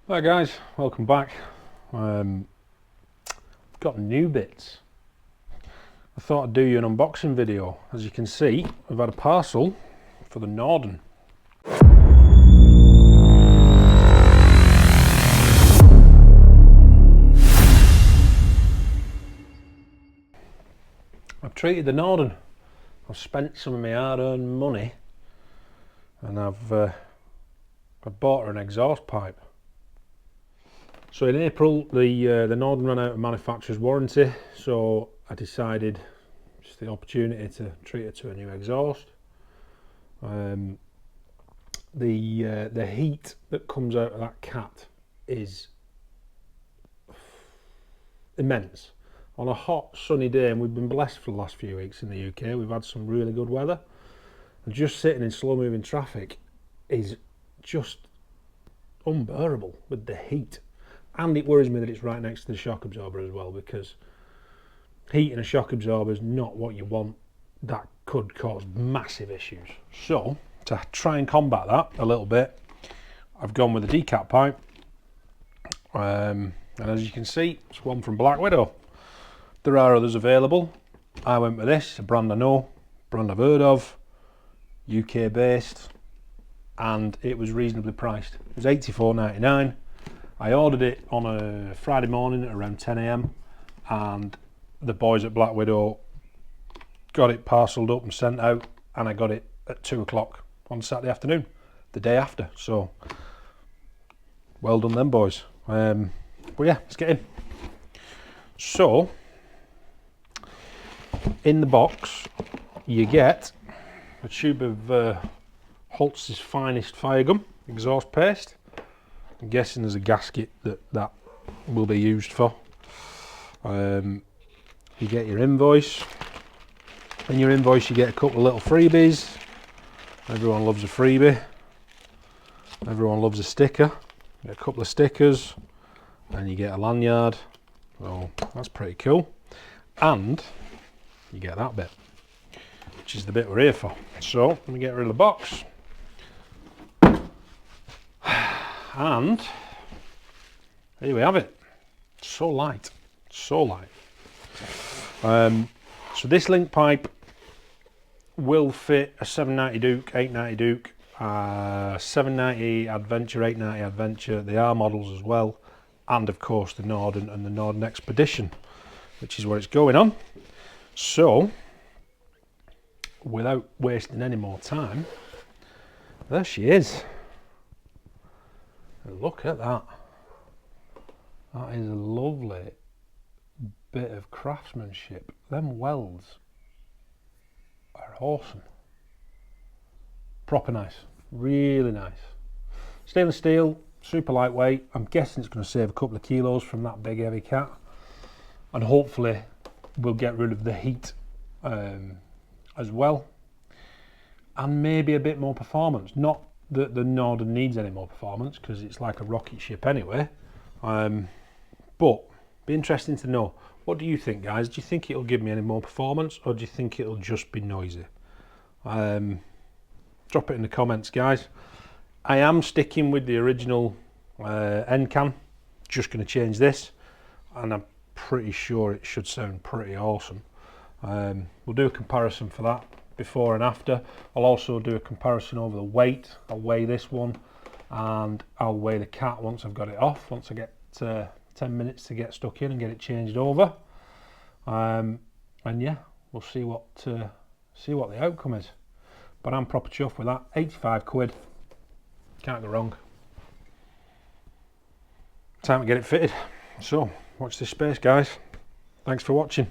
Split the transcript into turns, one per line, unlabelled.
Hi guys, welcome back. Got new bits. I thought I'd do you an unboxing video. As you can see, we've had a parcel for the Norden. I've treated the Norden. I've spent some of my hard-earned money and I've bought her an exhaust pipe. So in April, the Norden ran out of manufacturer's warranty, so I decided just the opportunity to treat it to a new exhaust. The heat that comes out of that cat is immense. On a hot sunny day, and we've been blessed for the last few weeks in the UK, we've had some really good weather, and just sitting in slow moving traffic is just unbearable with the heat. And it worries me that it's right next to the shock absorber as well, because heat in a shock absorber is not what you want. That could cause massive issues. So to try and combat that a little bit, I've gone with a decap pipe, and as you can see, it's one from Black Widow. There are others available. I went with this, a brand I know, brand I've heard of, UK based, and it was reasonably priced. It was £84.99. I ordered it on a Friday morning at around 10 AM, and the boys at Black Widow got it parcelled up and sent out, and I got it at 2 o'clock on Saturday afternoon, the day after. So well done them boys. But yeah, let's get in. So in the box you get a tube of Holtz's finest fire gum exhaust paste. I'm guessing there's a gasket that will be used for. You get your invoice. In your invoice you get a couple of little freebies. Everyone loves a freebie. Everyone loves a sticker. You get a couple of stickers, and you get a lanyard. So that's pretty cool. And you get that bit, which is the bit we're here for. So let me get rid of the box. And here we have it. So light, so light. So this link pipe will fit a 790 Duke, 890 Duke, 790 Adventure, 890 Adventure. They are models as well, and of course the Norden and the Norden Expedition, which is where it's going on. So without wasting any more time, there she is. Look at that. That is a lovely bit of craftsmanship. Them welds are awesome. Proper nice. Really nice. Stainless steel, super lightweight. I'm guessing it's going to save a couple of kilos from that big heavy cat. And hopefully we'll get rid of the heat as well. And maybe a bit more performance. Not that the Norden needs any more performance, because it's like a rocket ship anyway, but be interesting to know, what do you think, guys? Do you think it'll give me any more performance, or do you think it'll just be noisy? Drop it in the comments, guys. I am sticking with the original end can, just going to change this, and I'm pretty sure it should sound pretty awesome. We'll do a comparison for that before and after. I'll also do a comparison over the weight. I'll weigh this one, and I'll weigh the cat once I've got it off, once I get 10 minutes to get stuck in and get it changed over. And yeah, we'll see what the outcome is. But I'm proper chuffed with that. 85 quid, can't go wrong. Time to get it fitted. So watch this space, guys. Thanks for watching.